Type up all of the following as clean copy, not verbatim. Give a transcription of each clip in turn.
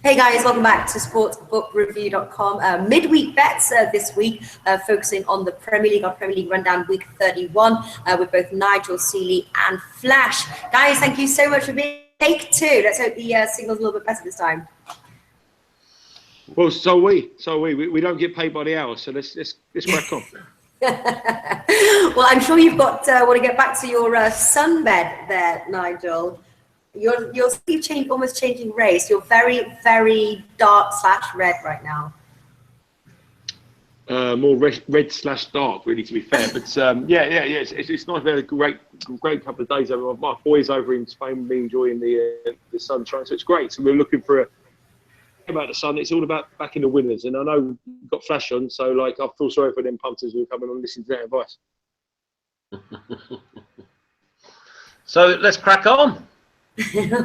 Hey guys, welcome back to sportsbookreview.com. Midweek bets this week, focusing on the Premier League, our Premier League rundown week 31 with both Nigel, Seeley and Flash. Guys, thank you so much for being take two. Let's hope the signal's a little bit better this time. Well, so we don't get paid by the hour, so let's crack on. Well, I'm sure you've got want to get back to your sunbed there, Nigel. You're almost changing race. You're very, very dark / red right now. More red/dark, really, to be fair. But yeah. It's nice. We had a great couple of days over. My boys over in Spain will be enjoying the sunshine, so it's great. So we're looking for about the sun. It's all about backing the winners, and I know you've got Flash on, so like I feel sorry for them punters who are coming on and listening to that advice. So let's crack on.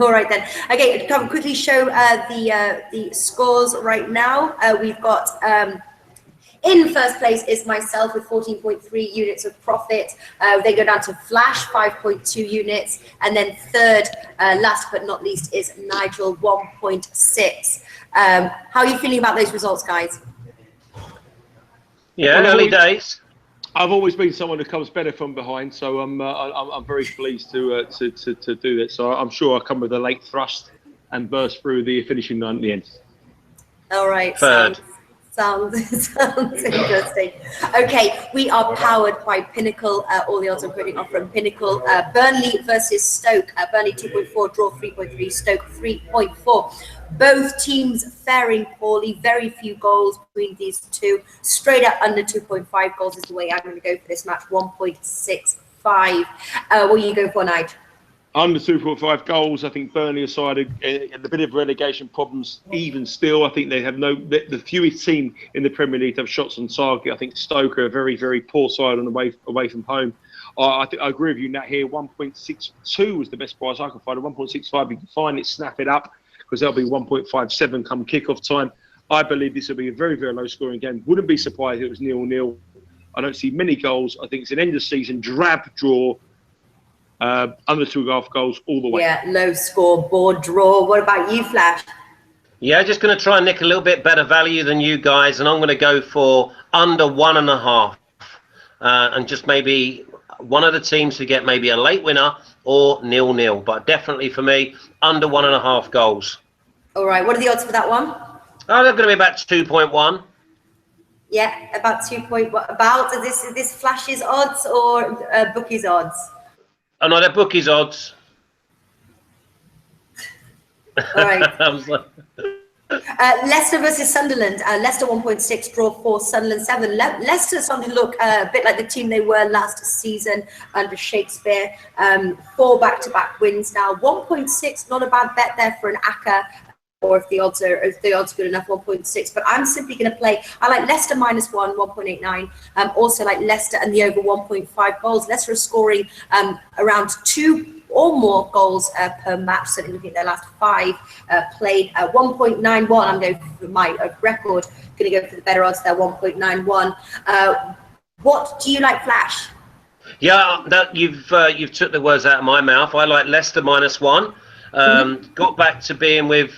All right then. Okay, can quickly show the scores right now. We've got in first place is myself with 14.3 units of profit. They go down to Flash, 5.2 units, and then third, last but not least, is Nigel, 1.6. How are you feeling about those results, guys? Yeah, early days. I've always been someone who comes better from behind, so I'm very pleased to do that. So I'm sure I'll come with a late thrust and burst through the finishing line at the end. All right. Third. Sounds interesting. Okay, we are powered by Pinnacle. All the odds I'm putting are from Pinnacle. Burnley versus Stoke. Burnley 2.4, draw 3.3, Stoke 3.4. Both teams faring poorly. Very few goals between these two. Straight up under 2.5 goals is the way I'm going to go for this match. 1.65. What do you go for, Nigel? Under 2.5 goals. I think Burnley aside a bit of relegation problems. Even still, I think they have the fewest team in the Premier League to have shots on target. I think Stoke are a very, very poor side on the away from home. I agree with you, Nat. Here, 1.62 was the best price I could find. 1.65, you can find it, snap it up, because there'll be 1.57 come kickoff time. I believe this will be a very, very low scoring game. Wouldn't be surprised if it was 0-0. I don't see many goals. I think it's an end of season drab draw. Under 2.5 goals all the way. Yeah, low scoreboard draw. What about you, Flash? Yeah, just going to try and nick a little bit better value than you guys, and I'm going to go for under 1.5, and just maybe one of the teams to get maybe a late winner or 0-0. But definitely for me, under 1.5 goals. All right. What are the odds for that one? Oh, they're going to be about 2.1. Yeah, about 2.1. About is this Flash's odds or Bookie's odds? Oh no, they're bookies odds. All right. Leicester versus Sunderland. Leicester 1.6, draw 4, Sunderland 7. Leicester starting to look a bit like the team they were last season under Shakespeare. 4 back-to-back wins now. 1.6, not a bad bet there for an ACCA. Or if the odds are good enough, 1.6. But I'm simply going to play. I like Leicester -1, 1.89. Also like Leicester and the over 1.5 goals. Leicester are scoring around 2 or more goals per match. So looking at their last 5 played. 1.91. I'm going for my record. Going to go for the better odds there. 1.91. What do you like, Flash? Yeah, that you've took the words out of my mouth. I like Leicester -1. Got back to being with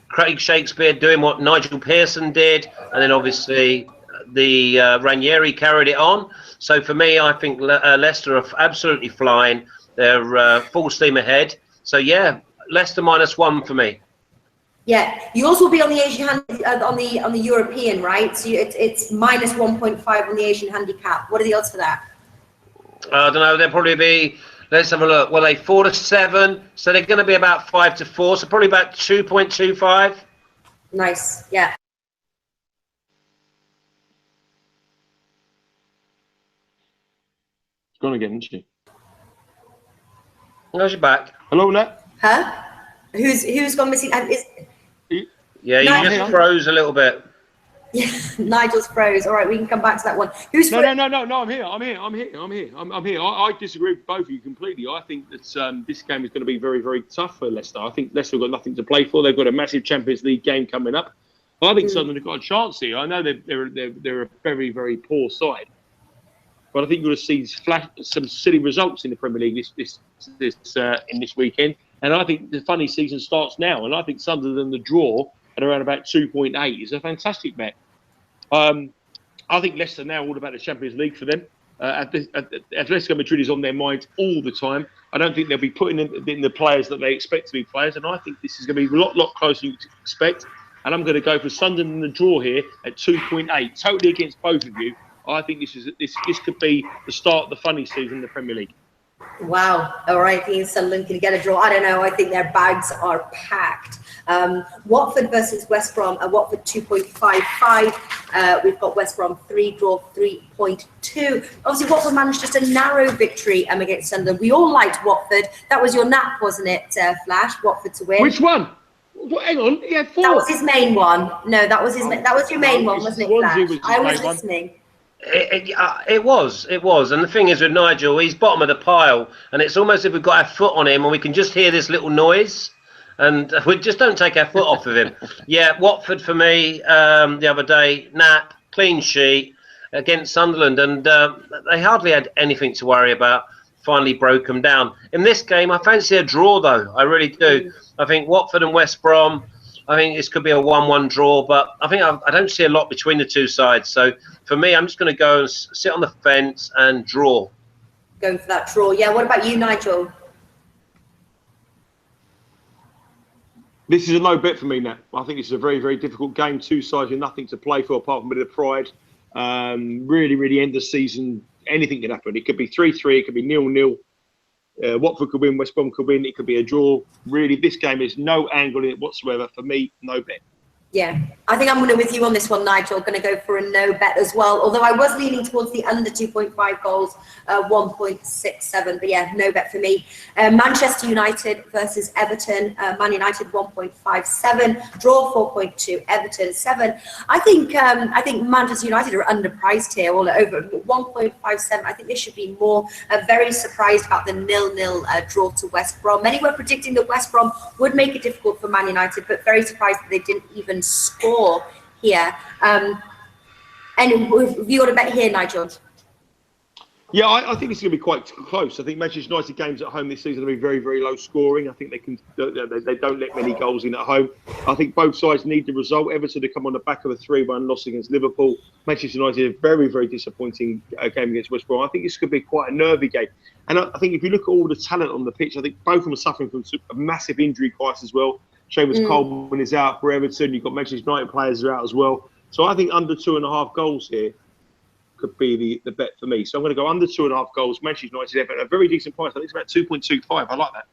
Craig Shakespeare doing what Nigel Pearson did, and then obviously the Ranieri carried it on. So for me, I think Leicester are absolutely flying. They're full steam ahead. So yeah, Leicester -1 for me. Yeah, you also will be on the Asian on the European, right? So it's -1.5 on the Asian handicap. What are the odds for that? I don't know. They'll probably be. Let's have a look. Well, they 4-7, so they're going to be about 5-4, so probably about 2.25. Nice, yeah. It's gone again, isn't she? How's your back? Hello, Nat. Huh? Who's gone missing? Yeah, you just froze a little bit. Yeah, Nigel's froze. All right, we can come back to that one. Who's No, I'm here. I disagree with both of you completely. I think that this game is going to be very, very tough for Leicester. I think Leicester have got nothing to play for. They've got a massive Champions League game coming up. I think Sunderland have got a chance here. I know they're a very, very poor side, but I think you're going to see some silly results in the Premier League in this weekend. And I think the funny season starts now. And I think Sunderland, the draw at around about 2.8 is a fantastic bet. I think Leicester now all about the Champions League for them. Atletico Madrid is on their minds all the time. I don't think they'll be putting in the players that they expect to be players, and I think this is going to be a lot closer than you expect. And I'm going to go for Sunderland in the draw here at 2.8, totally against both of you. I think this could be the start of the funny season in the Premier League. Wow. All right. I think Sunderland can get a draw. I don't know. I think their bags are packed. Watford versus West Brom. Watford 2.55. We've got West Brom 3, draw 3.2. Obviously, Watford managed just a narrow victory against Sunderland. We all liked Watford. That was your nap, wasn't it, Flash? Watford to win. Which one? Hang on. He had 4. That was his main one. No, that was your main one, wasn't it, Flash? I was listening. It was, and the thing is with Nigel, he's bottom of the pile, and it's almost as if we've got our foot on him, and we can just hear this little noise, and we just don't take our foot off of him. Yeah, Watford for me the other day, nap, clean sheet against Sunderland, and they hardly had anything to worry about. Finally broke them down. In this game, I fancy a draw, though. I really do. I think Watford and West Brom, I think this could be a 1-1 draw, but I think I don't see a lot between the two sides. So for me, I'm just going to go and sit on the fence and draw. Going for that draw. Yeah, what about you, Nigel? This is a no bet for me, Nat. I think this is a very, very difficult game. Two sides with nothing to play for apart from a bit of pride. Really end of season, anything can happen. It could be 3-3, it could be 0-0. Watford could win, West Brom could win, it could be a draw. Really, this game is no angle in it whatsoever. For me, no bet. Yeah, I think I'm going to with you on this one, Nigel. Going to go for a no bet as well. Although I was leaning towards the under 2.5 goals, 1.67. But yeah, no bet for me. Manchester United versus Everton. Man United 1.57, draw 4.2, Everton 7. I think Manchester United are underpriced here, all over 1.57. I think they should be more. Very surprised about the 0-0 draw to West Brom. Many were predicting that West Brom would make it difficult for Man United, but very surprised that they didn't even score here. And have you got a bet here, Nigel? Yeah, I think it's going to be quite close. I think Manchester United games at home this season will be very, very low scoring. I think they don't let many goals in at home. I think both sides need the result. Everton to come on the back of a 3-1 loss against Liverpool. Manchester United a very, very disappointing game against West Brom. I think this could be quite a nervy game. And I think if you look at all the talent on the pitch, I think both of them are suffering from a massive injury crisis as well. Seamus Coleman is out for Everton. You've got Manchester United players are out as well. So I think under 2.5 goals here could be the bet for me. So I'm going to go under 2.5 goals. Manchester United Everton at a very decent price. I think it's about 2.25. I like that.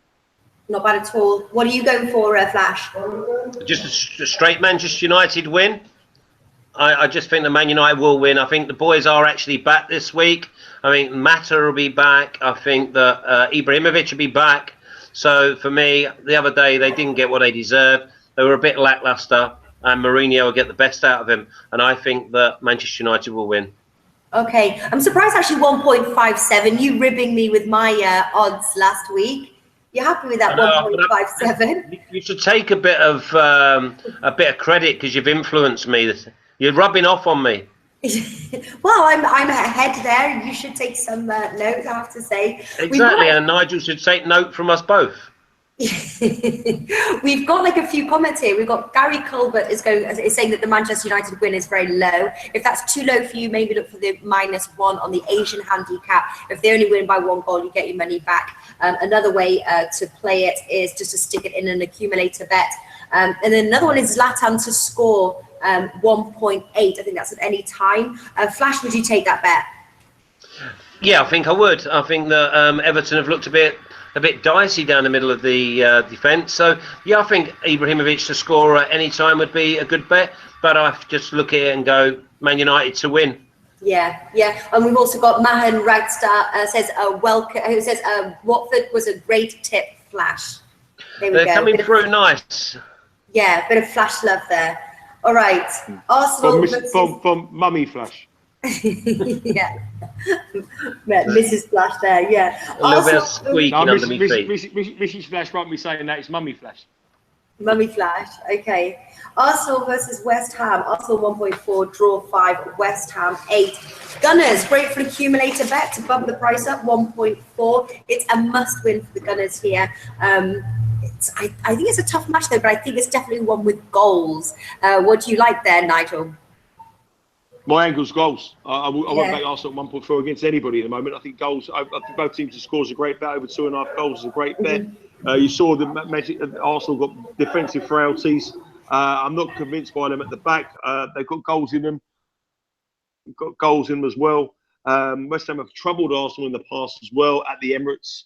Not bad at all. What are you going for, Flash? Just a straight Manchester United win. I just think the Man United will win. I think the boys are actually back this week. I think Mata will be back. I think that Ibrahimovic will be back. So for me, the other day, they didn't get what they deserved. They were a bit lackluster, and Mourinho will get the best out of him. And I think that Manchester United will win. Okay. I'm surprised actually 1.57. You ribbing me with my odds last week. You're happy with that 1.57? You should take a bit of credit because you've influenced me. You're rubbing off on me. Well, I'm ahead there. You should take some note, I have to say. Exactly, and Nigel should take note from us both. We've got like a few comments here. We've got Gary Colbert is saying that the Manchester United win is very low. If that's too low for you, maybe look for the -1 on the Asian handicap. If they only win by 1 goal, you get your money back. Another way to play it is just to stick it in an accumulator bet. And then another one is Zlatan to score 1.8. I think that's at any time. Flash, would you take that bet? Yeah, I think I would. I think that Everton have looked a bit dicey down the middle of the defence. So, yeah, I think Ibrahimovic to score at any time would be a good bet. But I just look at it and go, Man United to win. Yeah. And we've also got Mahan Rydstrom who says Watford was a great tip, Flash. They're coming through nice. Yeah, a bit of Flash love there. All right. Arsenal from Mummy Flash. Yeah. Mrs. Flash there, yeah. A little bit of squeaking under my feet. Mrs. Flash won't be saying that, it's Mummy Flash. Mummy Flash, okay. Arsenal versus West Ham. Arsenal 1.4, draw 5, West Ham 8. Gunners, great for accumulator bet to bump the price up, 1.4. It's a must win for the Gunners here. I think it's a tough match though, but I think it's definitely one with goals. What do you like there, Nigel? My angle's goals. I won't back Arsenal at 1.4 against anybody at the moment. I think goals. I think both teams to score is a great bet. Over 2.5 goals is a great bet. You saw Arsenal got defensive frailties. I'm not convinced by them at the back. They've got goals in them. Got goals in them as well. West Ham have troubled Arsenal in the past as well at the Emirates,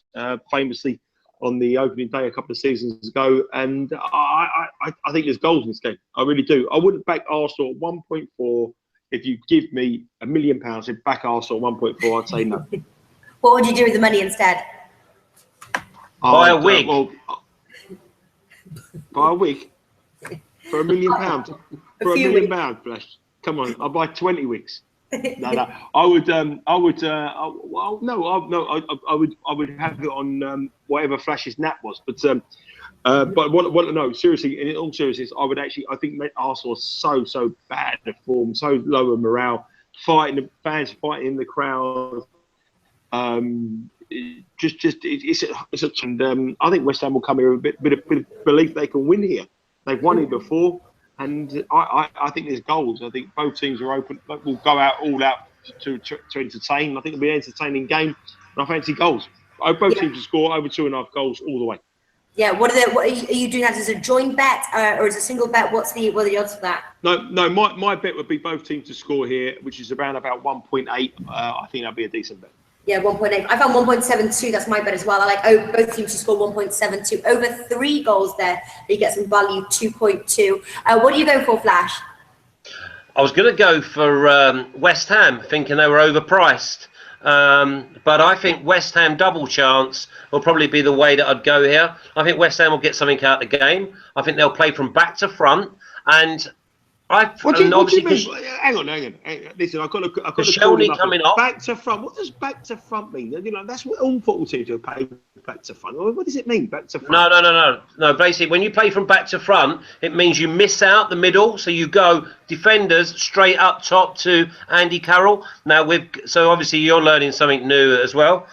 famously on the opening day a couple of seasons ago. And I think there's goals in this game. I really do. I wouldn't back Arsenal at 1.4. If you give me £1 million to back Arsenal at 1.4, I'd say no. What would you do with the money instead? Buy a wig. Buy a wig for £1 million. For £1 million, Flash. Come on, I'll buy 20 wigs. No. I would have it on whatever Flash's nap was. But no, seriously, in all seriousness, I think Arsenal are so bad at form, so low in morale, fans fighting in the crowd. I think West Ham will come here with a bit of belief they can win here. They've won it before, and I think there's goals. I think both teams are open. Will go out all out to entertain. I think it'll be an entertaining game. And I fancy goals. Both teams to score over 2.5 goals all the way. Yeah, what are you doing that as a joint bet or as a single bet? What are the odds for that? No. My bet would be both teams to score here, which is around about 1.8. I think that'd be a decent bet. Yeah, 1.8. I found 1.72. That's my bet as well. I like both teams to score 1.72. Over 3 goals there. You get some value, 2.2. What are you going for, Flash? I was going to go for West Ham, thinking they were overpriced. But I think West Ham double chance will probably be the way that I'd go here. I think West Ham will get something out of the game. I think they'll play from back to front. And what do you mean? Hang on. Listen, I've got to Seeley coming off. Back to front. What does back to front mean? That's what all football teams are playing back to front. What does it mean, back to front? No. Basically, when you play from back to front, it means you miss out the middle. So you go defenders straight up top to Andy Carroll. Now, so obviously you're learning something new as well.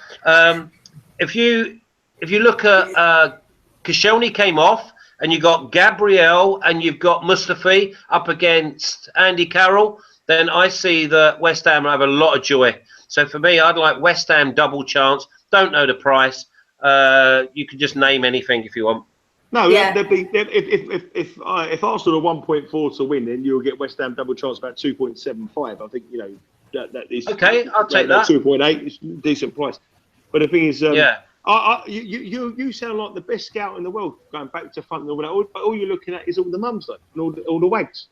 If you look at Koscielny came off. And you've got Gabriel and you've got Mustafi up against Andy Carroll, then I see that West Ham will have a lot of joy. So for me, I'd like West Ham double chance. Don't know the price. You can just name anything if you want. No, there'd be if Arsenal are 1.4 to win, then you'll get West Ham double chance about 2.75. I think that is okay. I'll take that. 2.8 is a decent price. But the thing is, you sound like the best scout in the world going back to front and all that. All you're looking at is all the mums though, and all the wags.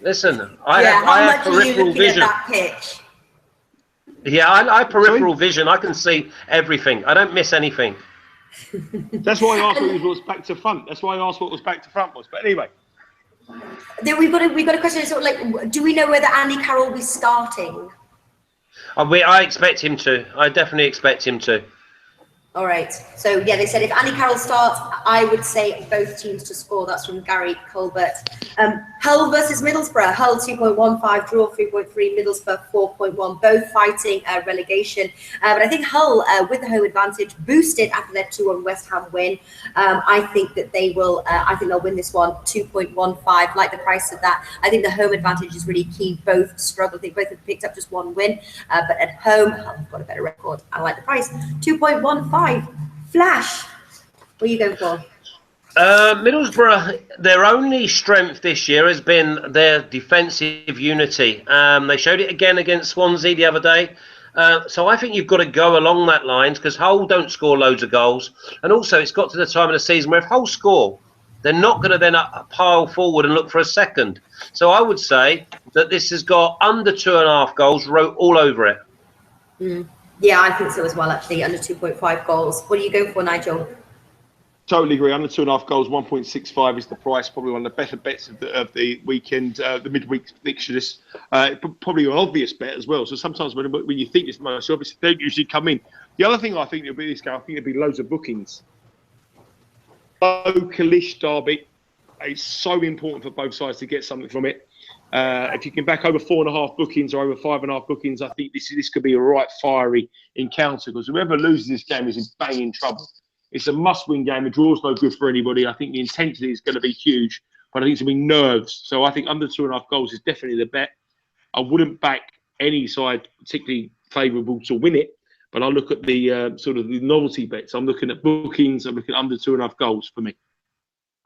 Listen, I have peripheral vision. At that pitch? Yeah, I have peripheral vision. I can see everything. I don't miss anything. That's why I asked what was back to front. That's why I asked what was back to front was. But anyway. Then we've got a question. Sort of like, do we know whether Andy Carroll will be starting? I expect him to. I definitely expect him to. All right. So, yeah, they said if Andy Carroll starts, I would say both teams to score. That's from Gary Colbert. Hull versus Middlesbrough. Hull 2.15, draw 3.3, Middlesbrough 4.1, both fighting relegation. But I think Hull, with the home advantage, boosted after their 2-1 West Ham win. I think that they will. I think they'll win this one 2.15. Like the price of that. I think the home advantage is really key. Both struggle. I think both have picked up just 1 win. But at home, Hull have got a better record. I like the price 2.15. Flash, what are you going for? Middlesbrough, their only strength this year has been their defensive unity. They showed it again against Swansea the other day. So I think you've got to go along that lines because Hull don't score loads of goals. And also it's got to the time of the season where if Hull score, they're not going to then pile forward and look for a second. So I would say that this has got under 2.5 goals wrote all over it. Yeah, I think so as well, actually, under 2.5 goals. What are you going for, Nigel? Totally agree. Under 2.5 goals, 1.65 is the price. Probably one of the better bets of the weekend, the midweek fixtures. Probably an obvious bet as well. So sometimes when you think it's most obvious, they don't usually come in. The other thing I think there'll be this game, I think there'll be loads of bookings. Localish derby. It's so important for both sides to get something from it. If you can back over 4.5 bookings or over 5.5 bookings, I think this could be a right fiery encounter because whoever loses this game is in banging trouble It's a must-win game. The draw's no good for anybody. I think the intensity is going to be huge, but I think it's going to be nerves. So I think under 2.5 goals is definitely the bet. I wouldn't back any side particularly favourable to win it, but I look at the sort of the novelty bets. I'm looking at bookings. I'm looking at under 2.5 goals for me.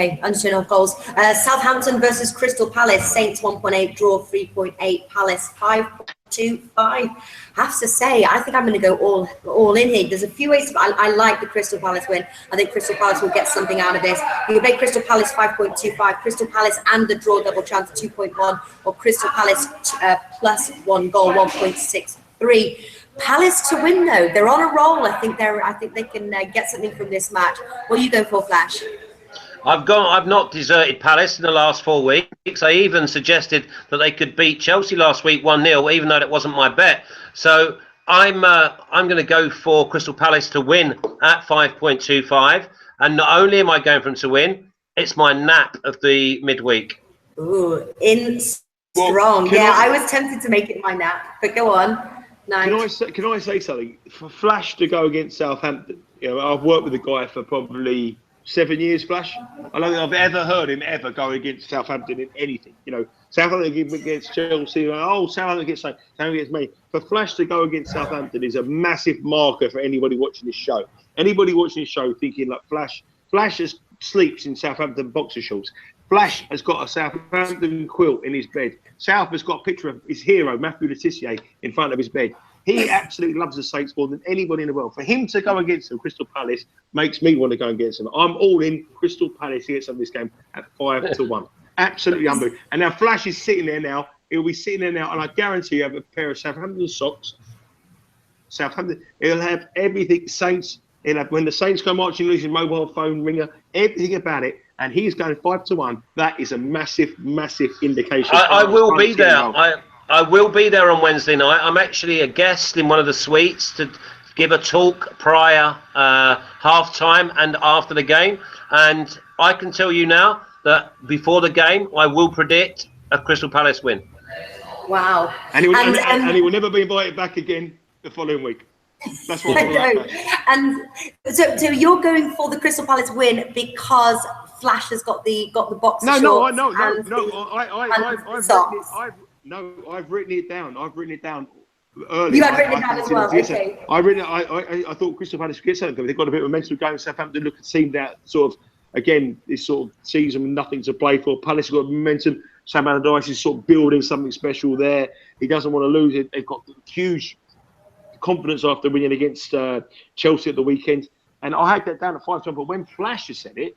Okay, under 2.5 goals. Southampton versus Crystal Palace. Saints 1.8, draw 3.8. Palace 5.25. Have to say, I think I'm going to go all in here. There's a few ways. I like the Crystal Palace win. I think Crystal Palace will get something out of this. You can play Crystal Palace 5.25, Crystal Palace and the draw double chance 2.1, or Crystal Palace plus 1 goal 1.63. Palace to win though. They're on a roll. I think they can get something from this match. What are you going for, Flash? I've not deserted Palace in the last 4 weeks. I even suggested that they could beat Chelsea last week 1-0, even though that wasn't my bet. So I'm going to go for Crystal Palace to win at 5.25. And not only am I going for them to win, it's my nap of the midweek. Ooh, strong. Yeah, I was tempted to make it my nap, but go on. Nice. Can I say something? For Flash to go against Southampton, I've worked with the guy for probably 7 years, Flash. I don't think I've ever heard him ever go against Southampton in anything. Southampton against Chelsea, Southampton against me. For Flash to go against Southampton is a massive marker for anybody watching this show. Anybody watching this show thinking like Flash sleeps in Southampton boxer shorts. Flash has got a Southampton quilt in his bed. South has got a picture of his hero, Matthew Le Tissier, in front of his bed. He absolutely loves the Saints more than anybody in the world. For him to go against them, Crystal Palace, makes me want to go against them. I'm all in Crystal Palace against them this game at 5-1. Absolutely unbelievable. And now Flash is sitting there now. He'll be sitting there now, and I guarantee you have a pair of Southampton socks. He'll have everything Saints. He'll have, when the Saints go marching, lose his mobile phone ringer, everything about it. And he's going 5-1. That is a massive, massive indication. I will be there. I will be there on Wednesday night. I'm actually a guest in one of the suites to give a talk prior half-time and after the game. And I can tell you now that before the game, I will predict a Crystal Palace win. Wow. And he will never be invited back again the following week. That's what I know. And so you're going for the Crystal Palace win because Flash has got the box. I've written it down. Early. You had written it down as well. Okay. I thought Crystal Palace would get something. They've got a bit of a mental game. Southampton look a team that sort of, again, this sort of season with nothing to play for. Palace have got momentum. Sam Allardyce is sort of building something special there. He doesn't want to lose it. They've got huge confidence after winning against Chelsea at the weekend. And I had that down at 5-1. But when Flash has said it,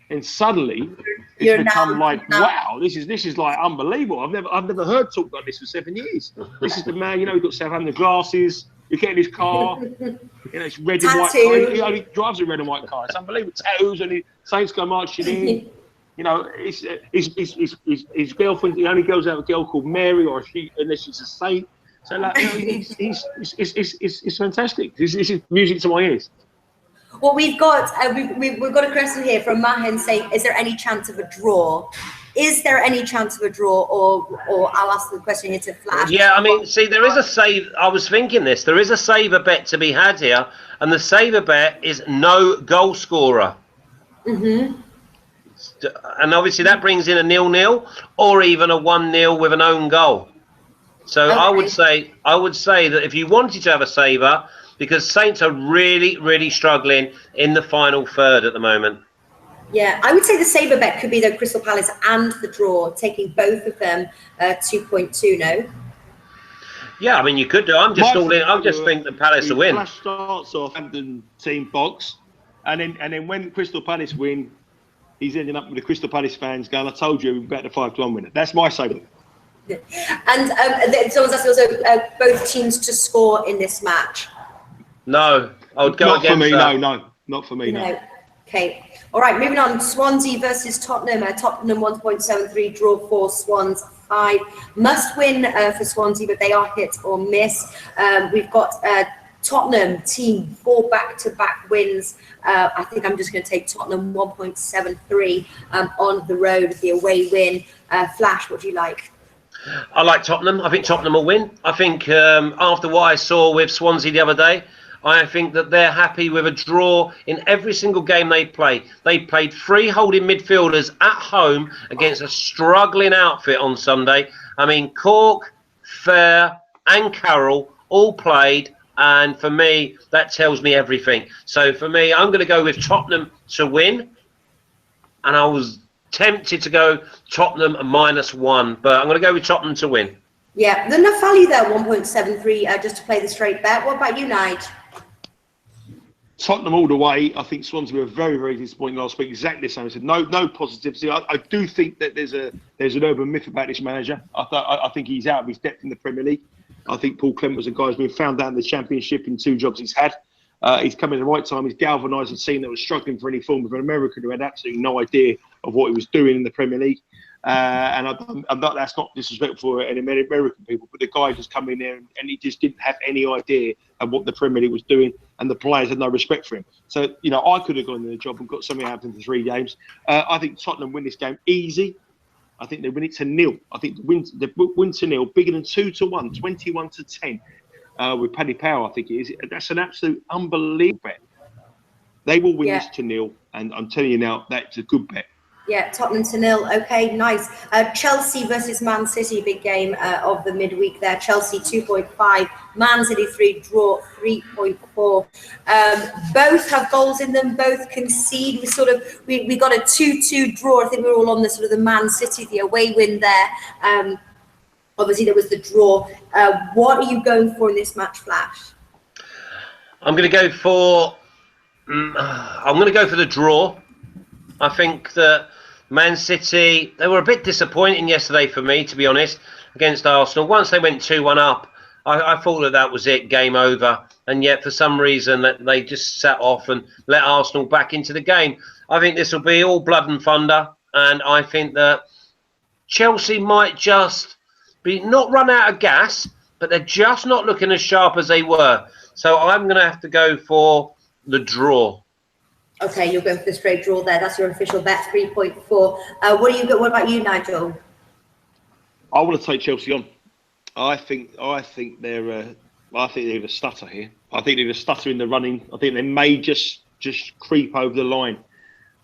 and suddenly it's become wow, this is like unbelievable. I've never heard talk like this for 7 years. This is the man, he's got Southampton glasses, you get in his car, it's red and white car. He only drives a red and white car. It's unbelievable. Tattoos, and the Saints go marching in. His girlfriend, he only goes out with a girl called Mary, or unless she's a saint. So it's fantastic. This is music to my ears. Well, we've got a question here from Mahin saying, is there any chance of a draw? Is there any chance of a draw, or I'll ask the question here to Flash. Yeah, I mean, see, there is a save. I was thinking this. There is a saver bet to be had here, and the saver bet is no goal scorer. Mm-hmm. And obviously that brings in a 0-0 or even a 1-0 with an own goal. So okay. I would say that if you wanted to have a saver, because Saints are really, really struggling in the final third at the moment. Yeah, I would say the saver bet could be the Crystal Palace and the draw, taking both of them 2.2. No. Yeah, I mean you could do. I'm just all in. I just think the Palace will win. Flash starts off Hampton team box, and then when Crystal Palace win, he's ending up with the Crystal Palace fans going, "I told you, we bet the 5-1 winner." That's my saver. Yeah. And someone's asking also both teams to score in this match. No, I would go not against for me. that. No, not for me. No. Okay. All right. Moving on. Swansea versus Tottenham. Tottenham 1.73, draw 4, Swans 5. Must win for Swansea, but they are hit or miss. We've got Tottenham team 4 back-to-back wins. I think I'm just going to take Tottenham 1.73 on the road, the away win. Flash, what do you like? I like Tottenham. I think Tottenham will win. I think after what I saw with Swansea the other day, I think that they're happy with a draw in every single game they play. They played 3 holding midfielders at home against a struggling outfit on Sunday. I mean, Cork, Fair and Carroll all played, and for me, that tells me everything. So for me, I'm going to go with Tottenham to win, and I was tempted to go Tottenham -1, but I'm going to go with Tottenham to win. Yeah, there's enough value there, 1.73, just to play the straight bet. What about you, Nigel? Tottenham all the way. I think Swansea were very, very disappointing last week. Exactly the same. I said no positivity. I do think that there's an urban myth about this manager. I think he's out of his depth in the Premier League. I think Paul Clement was a guy who's been found out in the Championship in 2 jobs he's had. He's come in at the right time. He's galvanised a team that was struggling for any form of an American who had absolutely no idea of what he was doing in the Premier League. And that's not disrespectful for any American people, but the guy just come in there and he just didn't have any idea of what the Premier League was doing, and the players had no respect for him. So, I could have gone in the job and got something out of him for 3 games. I think Tottenham win this game easy. I think they win it to 0. I think they win to 0, bigger than 2-1, 21-10, with Paddy Power, I think it is. That's an absolute unbelievable bet. They will win this to 0, and I'm telling you now, that's a good bet. Yeah, Tottenham to 0. Okay, nice. Chelsea versus Man City, big game of the midweek there. Chelsea 2.5, Man City 3, draw 3.4. Both have goals in them, both concede. We got a 2-2 draw. I think we're all on the sort of the Man City, the away win there. Obviously, there was the draw. What are you going for in this match, Flash? I'm going to go for the draw. I think that Man City, they were a bit disappointing yesterday for me, to be honest, against Arsenal. Once they went 2-1 up, I thought that was it, game over. And yet, for some reason, that they just sat off and let Arsenal back into the game. I think this will be all blood and thunder. And I think that Chelsea might just be not run out of gas, but they're just not looking as sharp as they were. So I'm going to have to go for the draw. Okay, you're going for the straight draw there. That's your official bet, 3.4. What about you, Nigel? I want to take Chelsea on. I think they're a stutter here. I think they're a stutter in the running. I think they may just creep over the line.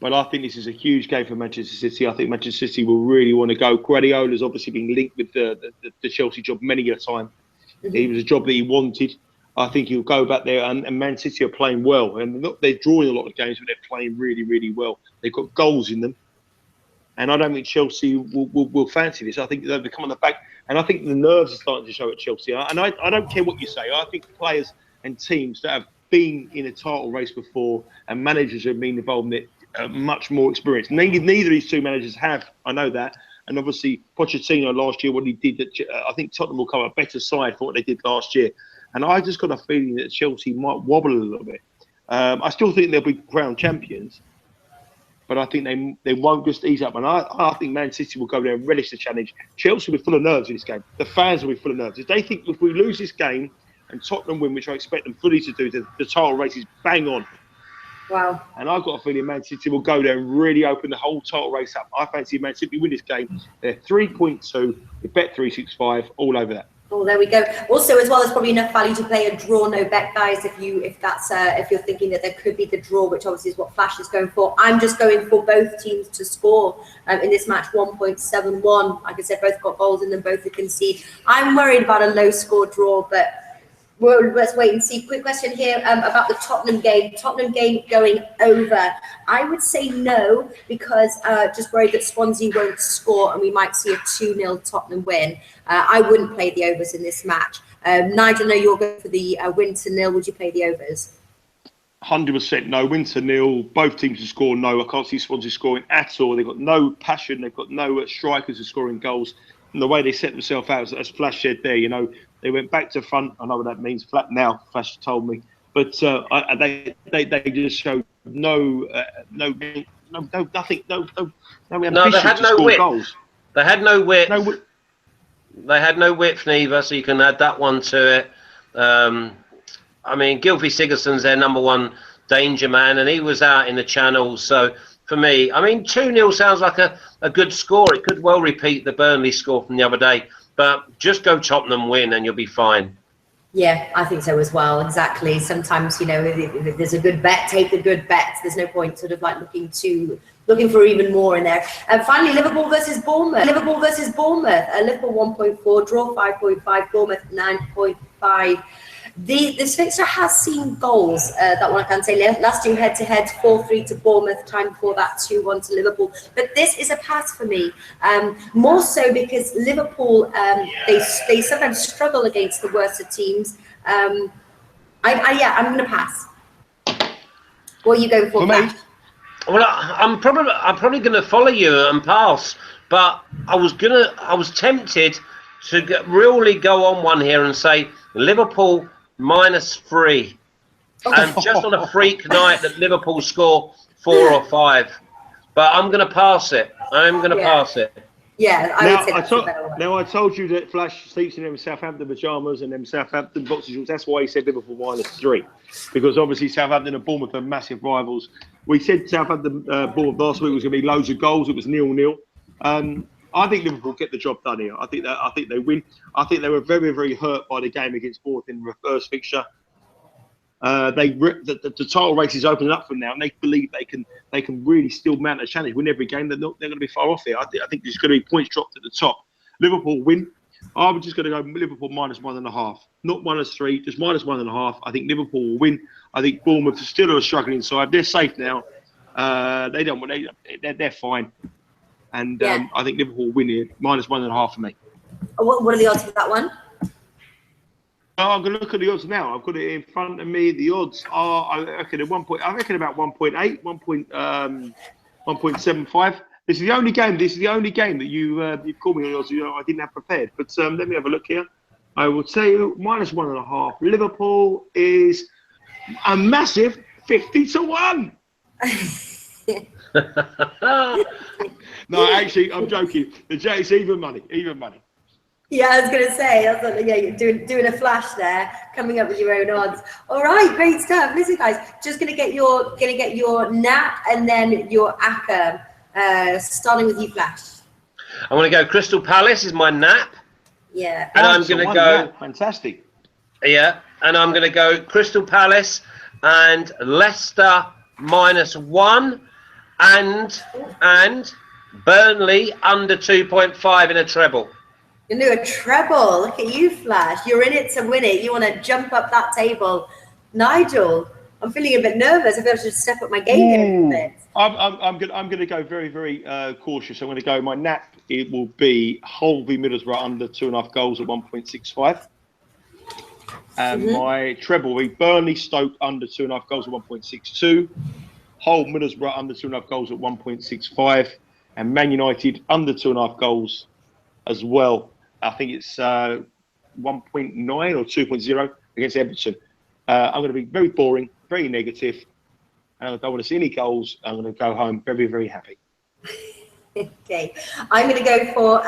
But I think this is a huge game for Manchester City. I think Manchester City will really want to go. Guardiola's obviously been linked with the Chelsea job many a time. Mm-hmm. It was a job that he wanted. I think he'll go back there, and Man City are playing well. And they're drawing a lot of games, but they're playing really, really well. They've got goals in them. And I don't think Chelsea will fancy this. I think they'll become on the back. And I think the nerves are starting to show at Chelsea. And I don't care what you say. I think players and teams that have been in a title race before and managers who have been involved in it are much more experienced. Neither of these 2 managers have. I know that. And obviously, Pochettino last year, what he did, I think Tottenham will come a better side for what they did last year. And I just got a feeling that Chelsea might wobble a little bit. I still think they'll be crowned champions, but I think they won't just ease up. And I think Man City will go there and relish the challenge. Chelsea will be full of nerves in this game. The fans will be full of nerves. If they think if we lose this game and Tottenham win, which I expect them fully to do, the title race is bang on. Wow. And I've got a feeling Man City will go there and really open the whole title race up. I fancy Man City win this game. They're 3.2. They bet 365 all over that. Oh, there we go. Also, as well, there's probably enough value to play a draw, no bet, guys. If you're thinking that there could be the draw, which obviously is what Flash is going for. I'm just going for both teams to score in this match, 1.71. Like I said, both got goals in them, both to concede. I'm worried about a low score draw, but let's wait and see. Quick question here about the Tottenham game. Tottenham game going over. I would say no, because just worried that Swansea won't score and we might see a 2-0 Tottenham win. I wouldn't play the overs in this match. Nigel, I know you're going for the win to 0. Would you play the overs? 100% no. Win to 0. Both teams to score no. I can't see Swansea scoring at all. They've got no passion. They've got no strikers who are scoring goals. And the way they set themselves out, as Flash said there, they went back to front. I know what that means. Flat now, Flash told me. But they just showed no ambition they had to no score width. goals. They had no width. They had no width neither, so you can add that one to it. I mean, Gylfi Sigurdsson's their number 1 danger man, and he was out in the channels. So for me, I mean, 2-0 sounds like a good score. It could well repeat the Burnley score from the other day. But just go Tottenham win and you'll be fine. Yeah, I think so as well. Exactly. Sometimes, if there's a good bet, take the good bets. There's no point sort of like looking for even more in there. And finally, Liverpool versus Bournemouth. Liverpool 1.4, draw 5.5, Bournemouth 9.5. This fixture has seen goals. That one I can say. Last two head-to-head, 4-3 to Bournemouth. Time before that, 2-1 to Liverpool. But this is a pass for me. More so because Liverpool, they sometimes struggle against the worst of teams. I'm going to pass. What are you going for, me? Well, I'm probably going to follow you and pass. But I was tempted to really go on one here and say Liverpool -3, and just on a freak night that Liverpool score 4 or 5, but I'm going to pass it. Pass it. Yeah, I told you that Flash sleeps in them Southampton pyjamas and them Southampton boxer shorts. That's why he said Liverpool -3, because obviously Southampton and Bournemouth are massive rivals. We said Southampton Bournemouth last week was going to be loads of goals. It was 0-0. I think Liverpool get the job done here. I think they win. I think they were very, very hurt by the game against Bournemouth in the first fixture. The title race is opening up from now, and they believe they can really still mount a challenge, win every game. They're going to be far off here. I think there's going to be points dropped at the top. Liverpool win. I'm just going to go Liverpool -1.5, not -3, just -1.5. I think Liverpool will win. I think Bournemouth still are struggling inside. They're safe now. They're fine. And I think Liverpool will win here, -1.5 for me. What are the odds for that one? I'm going to look at the odds now. I've got it in front of me. The odds are, I reckon about 1.8, 1.75. This is the only game that you've called me on the odds. I didn't have prepared. But let me have a look here. I will tell you -1.5. Liverpool is a massive 50-1. No, actually, I'm joking. It's even money. Yeah, I was going to say, you're doing a flash there, coming up with your own odds. All right, great stuff. Listen, guys, just going to get your nap and then your ACCA, starting with you, Flash. I'm going to go Crystal Palace is my nap. Yeah. And I'm going to go... Fantastic. Yeah, and I'm going to go Crystal Palace and Leicester -1 and Burnley under 2.5 in a treble. You do a treble. Look at you, Flash. You're in it to win it. You want to jump up that table. Nigel, I'm feeling a bit nervous. I feel I should step up my game here a bit. I'm going to go very, very cautious. I'm going to go, my nap, it will be Hull v Middlesbrough under 2.5 goals at 1.65. And my treble will be Burnley Stoke under 2.5 goals at 1.62. Hull Middlesbrough under 2.5 goals at 1.65. And Man United under 2.5 goals as well. I think it's 1.9 or 2.0 against Everton. I'm going to be very boring, very negative. And I don't want to see any goals. I'm going to go home very, very happy. Okay, I'm going to go for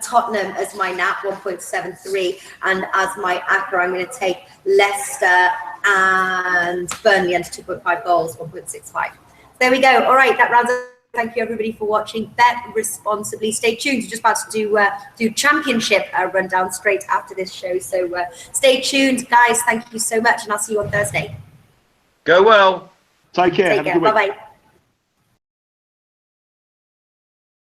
Tottenham as my nap, 1.73, and as my ACCA, I'm going to take Leicester and Burnley under 2.5 goals, 1.65. There we go. All right, that rounds up. Thank you, everybody, for watching. Bet responsibly. Stay tuned. We're just about to do championship rundown straight after this show. So stay tuned, guys. Thank you so much, and I'll see you on Thursday. Go well. Take care. Bye-bye.